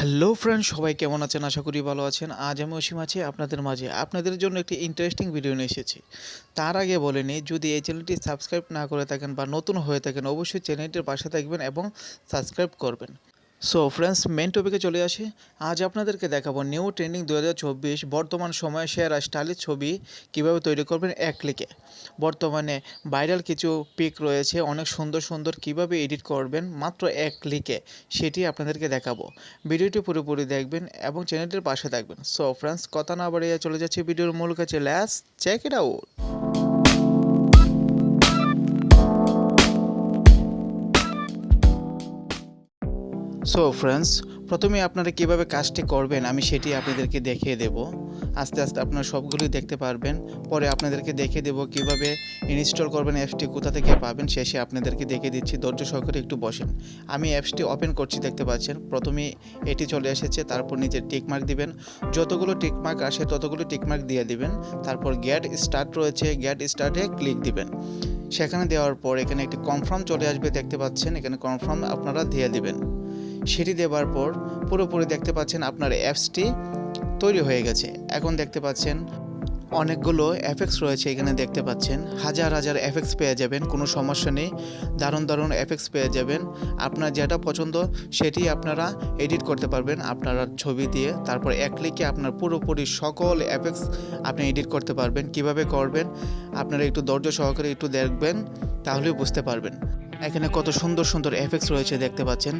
Hello friend, সবাই কেমন আছেন? আশা করি ভালো আছেন। আজ আমি অসীম আছি আপনাদের মাঝে। আপনাদের জন্য একটি ইন্টারেস্টিং ভিডিও নিয়ে এসেছি। তার আগে বলে নিই, যদি এই চ্যানেলটি সাবস্ক্রাইব না করে থাকেন বা নতুন হয়ে থাকেন, অবশ্যই চ্যানেলটির পাশে থাকবেন এবং সাবস্ক্রাইব করবেন। সো ফ্রেন্ডস, মেন টপিকে চলে আসি। আজ আপনাদেরকে দেখাবো নিউ ট্রেন্ডিং 2024 বর্তমান সময়ে সেরা স্টাইলিশ ছবি কীভাবে তৈরি করবেন এক ক্লিকে। বর্তমানে ভাইরাল কিছু পিক রয়েছে, অনেক সুন্দর সুন্দর, কীভাবে এডিট করবেন মাত্র এক ক্লিকে, সেটি আপনাদেরকে দেখাবো। ভিডিওটি পুরোপুরি দেখবেন এবং চ্যানেলটির পাশে থাকবেন। সো ফ্রেন্ডস, কথা না বাড়িয়ে চলে যাচ্ছে ভিডিওর মূল কাছে। Let's check it out. So friends, প্রথমে আপনারা কীভাবে কাজটি করবেন আমি সেটি আপনাদেরকে দেখিয়ে দেব। আস্তে আস্তে আপনারা সবগুলোই দেখতে পারবেন। পরে আপনাদেরকে দেখিয়ে দেব কীভাবে ইনস্টল করবেন, অ্যাপসটি কোথা থেকে পাবেন, শেষে আপনাদেরকে দেখিয়ে দিচ্ছি। ধৈর্য সহকারে একটু বসেন। আমি অ্যাপসটি ওপেন করছি, দেখতে পাচ্ছেন প্রথমেই এটি চলে এসেছে। তারপর নিচে টিকমার্ক দিবেন, যতগুলো টিকমার্ক আসে ততগুলো টিকমার্ক দিয়ে দিবেন। তারপর গেট স্টার্ট রয়েছে, গেট স্টার্টে ক্লিক দিবেন। সেখানে দেওয়ার পর এখানে একটি কনফার্ম চলে আসবে, দেখতে পাচ্ছেন। এখানে কনফার্ম আপনারা দিয়ে দিবেন। সেটি দেওয়ার পর পুরোপুরি দেখতে পাচ্ছেন আপনার অ্যাপসটি তৈরি হয়ে গেছে। এখন দেখতে পাচ্ছেন অনেকগুলো এফেক্টস রয়েছে, এখানে দেখতে পাচ্ছেন হাজার হাজার এফেক্টস পেয়ে যাবেন, কোনো সমস্যা নেই। দারুণ দারুণ এফেক্টস পেয়ে যাবেন। আপনার যেটা পছন্দ সেটি আপনারা এডিট করতে পারবেন আপনারা ছবি দিয়ে। তারপর এক ক্লিকে আপনার পুরোপুরি সকল এফেক্টস আপনি এডিট করতে পারবেন। কিভাবে করবেন আপনারা একটু ধৈর্য সহকারে একটু দেখবেন, তাহলেই বুঝতে পারবেন। এখানে কত সুন্দর সুন্দর এফেক্টস রয়েছে, দেখতে পাচ্ছেন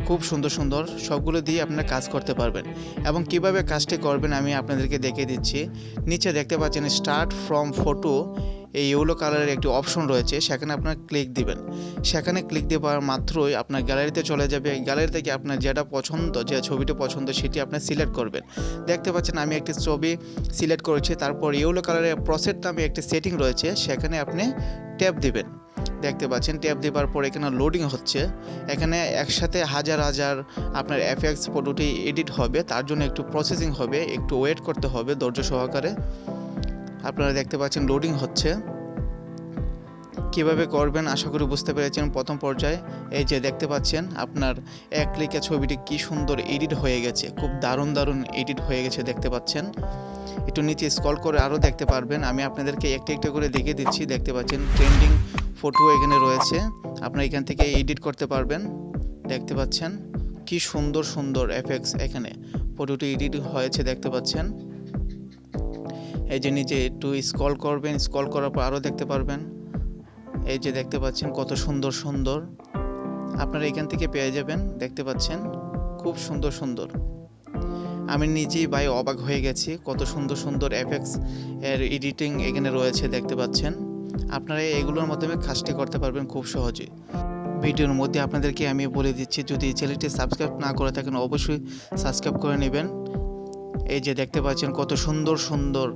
খুব সুন্দর সুন্দর, সবগুলো দিয়ে আপনারা কাজ করতে পারবেন। এবং কিভাবে কাজটি করবেন আমি আপনাদেরকে দেখিয়ে দিচ্ছি। নিচে দেখতে পাচ্ছেন স্টার্ট ফ্রম ফটো, এই ইয়েলো কালারের একটি অপশন রয়েছে, সেখানে আপনার ক্লিক দিবেন। সেখানে ক্লিক দেওয়ার মাত্রই আপনার গ্যালারিতে চলে যাবে। গ্যালারি থেকে আপনার যেটা পছন্দ, যে ছবিটা পছন্দ সেটি আপনি সিলেক্ট করবেন। দেখতে পাচ্ছেন আমি একটি ছবি সিলেক্ট করেছি। তারপর ইয়েলো কালারের প্রসেট নামে একটি সেটিং রয়েছে, সেখানে আপনি ট্যাপ দিবেন। দেখতে পাচ্ছেন ট্যাপ দেওয়ার পর এখানে লোডিং হচ্ছে। এখানে একসাথে হাজার হাজার আপনার এফএক্স ফটোটি এডিট হবে, তার জন্য একটু প্রসেসিং হবে, একটু ওয়েট করতে হবে ধৈর্য সহকারে। আপনারা দেখতে পাচ্ছেন লোডিং হচ্ছে। কিভাবে করবেন আশা করি বুঝতে পেরেছেন প্রথম পর্যায়ে। এই যে দেখতে পাচ্ছেন আপনার এক ক্লিকে ছবিটি কি সুন্দর এডিট হয়ে গেছে, খুব দারুণ দারুণ এডিট হয়ে গেছে, দেখতে পাচ্ছেন। একটু নিচে স্ক্রল করে আরও দেখতে পারবেন। আমি আপনাদেরকে একটা একটা করে দেখিয়ে দিচ্ছি। দেখতে পাচ্ছেন ট্রেন্ডিং ফটো এখানে রয়েছে, আপনারা এখান থেকে এডিট করতে পারবেন। দেখতে পাচ্ছেন কি সুন্দর সুন্দর এফেক্টস এখানে ফটোটি এডিট হয়েছে, দেখতে পাচ্ছেন। এই যে নিচে একটু স্ক্রল করবেন, স্ক্রল করার পর আরও দেখতে পারবেন। এই যে দেখতে পাচ্ছেন কত সুন্দর সুন্দর আপনারা এখান থেকে পেয়ে যাবেন, দেখতে পাচ্ছেন খুব সুন্দর সুন্দর। আমি নিজেই ভাই অবাক হয়ে গেছি, কত সুন্দর সুন্দর এফেক্টস এর এডিটিং এখানে রয়েছে, দেখতে পাচ্ছেন। আপনারা এগুলোর মাধ্যমে কাজটি করতে পারবেন খুব সহজেই। ভিডিওর মধ্যে আপনাদেরকে আমি বলে দিচ্ছি, যদি চ্যানেলটি সাবস্ক্রাইব না করে থাকেন অবশ্যই সাবস্ক্রাইব করে নেবেন। এই যে দেখতে পাচ্ছেন কত সুন্দর সুন্দর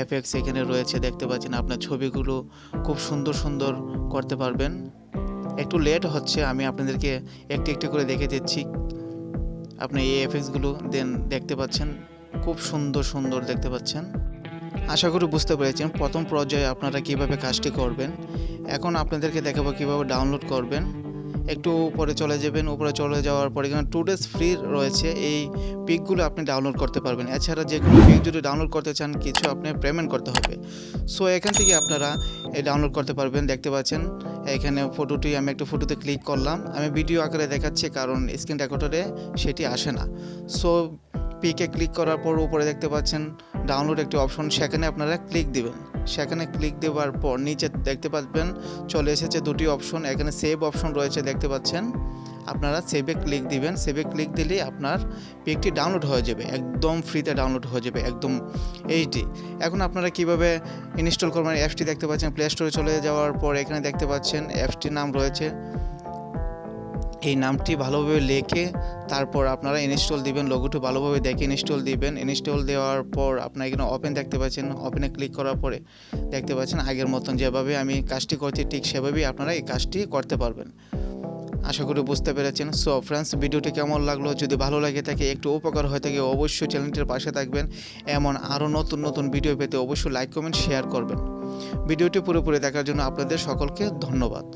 এফেক্টস এখানে রয়েছে, দেখতে পাচ্ছেন। আপনার ছবিগুলো খুব সুন্দর সুন্দর করতে পারবেন। একটু লেট হচ্ছে, আমি আপনাদেরকে একটু একটু করে দেখে দিচ্ছি। আপনি এই এফেক্টসগুলো দেখতে পাচ্ছেন, খুব সুন্দর সুন্দর দেখতে পাচ্ছেন। আশা করি বুঝতে পেরেছেন প্রথম পর্যায়ে আপনারা কিভাবে কাজটি করবেন। এখন আপনাদেরকে দেখাবো কিভাবে ডাউনলোড করবেন। একটু উপরে চলে যাবেন, উপরে চলে যাওয়ার পরে এখানে 2 days ফ্রি রয়েছে, এই পিকগুলো আপনি ডাউনলোড করতে পারবেন। এছাড়া যে কোনো পিক যদি ডাউনলোড করতে চান কিছু আপনি পেমেন্ট করতে হবে। সো এখান থেকে আপনারা এই ডাউনলোড করতে পারবেন। দেখতে পাচ্ছেন এখানে ফটোটি, আমি একটা ফটোতে ক্লিক করলাম। আমি ভিডিও আকারে দেখাচ্ছি কারণ স্ক্রিন রেকর্ডারে সেটি আসে না। সো পিকে ক্লিক করার পর উপরে দেখতে পাচ্ছেন ডাউনলোড একটি অপশন, সেখানে আপনারা ক্লিক দিবেন। সেখানে ক্লিক দেওয়ার পর নিচে দেখতে পাচ্ছেন চলে এসেছে দুটি অপশন, এখানে সেভ অপশন রয়েছে, দেখতে পাচ্ছেন। আপনারা সেভে ক্লিক দিবেন। সেভে ক্লিক দিলেই আপনার পিকটি ডাউনলোড হয়ে যাবে, একদম ফ্রিতে ডাউনলোড হয়ে যাবে, একদম এইচডি। এখন আপনারা কিভাবে ইনস্টল করবেন, অ্যাপসটি দেখতে পাচ্ছেন প্লে স্টোরে চলে যাওয়ার পর এখানে দেখতে পাচ্ছেন অ্যাপসটির নাম রয়েছে। এই নামটি ভালোভাবে লিখে তারপর আপনারা ইনস্টল দিবেন, লোগোটি ভালোভাবে দেখে ইনস্টল দিবেন। ইনস্টল দেওয়ার পর আপনারা এখানে ওপেন দেখতে পাচ্ছেন, ওপেনে ক্লিক করার পরে দেখতে পাচ্ছেন আগের মতন যেভাবে আমি কাজটি করছি ঠিক সেভাবেই আপনারা এই কাজটি করতে পারবেন। আশা করি বুঝতে পেরেছেন। সো ফ্রেন্ডস, ভিডিওটি কেমন লাগলো, যদি ভালো লাগে থাকে, একটু উপকার হয়ে থাকে, অবশ্যই চ্যানেলটির পাশে থাকবেন। এমন আরও নতুন নতুন ভিডিও পেতে অবশ্যই লাইক কমেন্ট শেয়ার করবেন। ভিডিওটি পুরোপুরি দেখার জন্য আপনাদের সকলকে ধন্যবাদ।